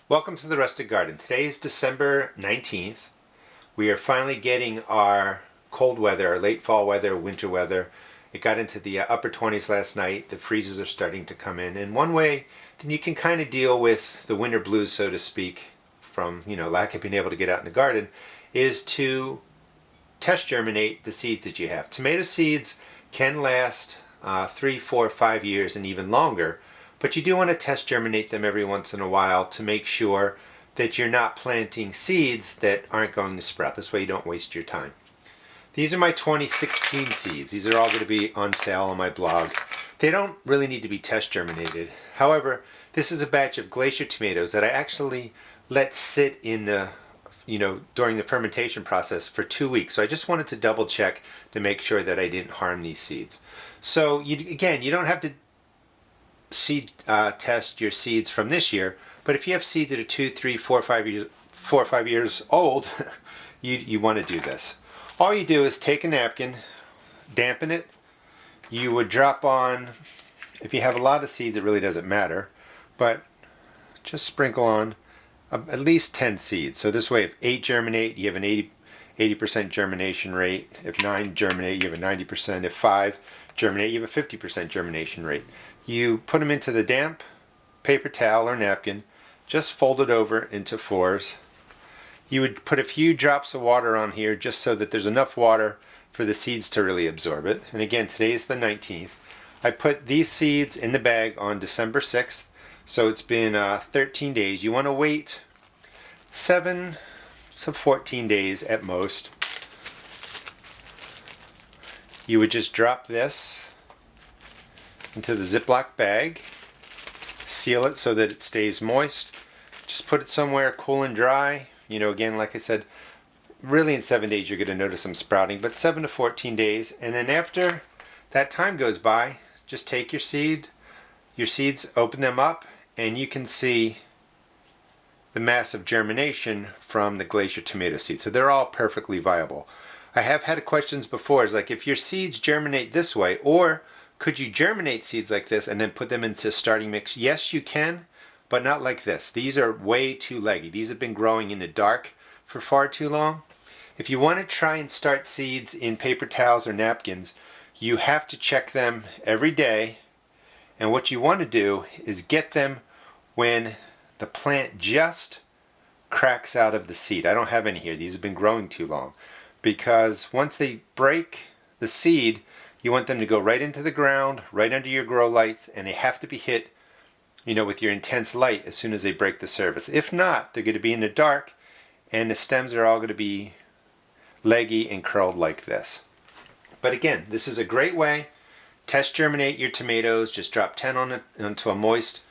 Welcome to the Rustic Garden. Today is December 19th. We are finally getting our cold weather, our late fall weather, winter weather. It got into the upper 20s last night. The freezes are starting to come in. And one way then you can kind of deal with the winter blues, so to speak, from lack of being able to get out in the garden, is to test germinate the seeds that you have. Tomato seeds can last 3, 4, 5 years and even longer. But you do want to test germinate them every once in a while to make sure that you're not planting seeds that aren't going to sprout. This way you don't waste your time. These are my 2016 seeds. These are all going to be on sale on my blog. They don't really need to be test germinated. However, this is a batch of glacier tomatoes that I actually let sit in the during the fermentation process for 2 weeks. So I just wanted to double check to make sure that I didn't harm these seeds. So you don't have to seed test your seeds from this year, but if you have seeds that are 2, 3, 4, 5 years old, you want to do this. All you do is take a napkin, dampen it. You would drop on, if you have a lot of seeds, it really doesn't matter, but just sprinkle on at least 10 seeds. So this way, if 8 germinate, you have an 80% germination rate. If 9 germinate, you have a 90%. If 5 germinate, you have a 50% germination rate. You put them into the damp paper towel or napkin, just fold it over into 4s. You would put a few drops of water on here just so that there's enough water for the seeds to really absorb it. And again, today's the 19th. I put these seeds in the bag on December 6th, so it's been 13 days. You want to wait 7 to 14 days at most. You would just drop this into the Ziploc bag, seal it so that it stays moist. Just put it somewhere cool and dry. Again, like I said, really in 7 days you're going to notice some sprouting, but 7 to 14 days. And then after that time goes by, just take your seeds, open them up, and you can see the massive germination from the glacier tomato seeds. So they're all perfectly viable. I have had questions before, is like, if your seeds germinate this way, or could you germinate seeds like this and then put them into starting mix? Yes, you can, but not like this. These are way too leggy. These have been growing in the dark for far too long. If you want to try and start seeds in paper towels or napkins, you have to check them every day. And what you want to do is get them when the plant just cracks out of the seed. I don't have any here. These have been growing too long. Because once they break the seed, you want them to go right into the ground, right under your grow lights, and they have to be hit, with your intense light as soon as they break the surface. If not, they're going to be in the dark, and the stems are all going to be leggy and curled like this. But again, this is a great way. Test germinate your tomatoes. Just drop 10 onto a moist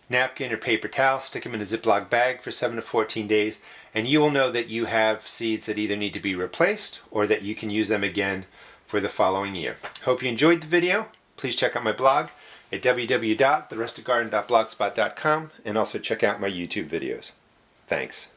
napkin or paper towel, stick them in a Ziploc bag for 7 to 14 days, and you will know that you have seeds that either need to be replaced or that you can use them again for the following year. Hope you enjoyed the video. Please check out my blog at www.therusticgarden.blogspot.com and also check out my YouTube videos. Thanks.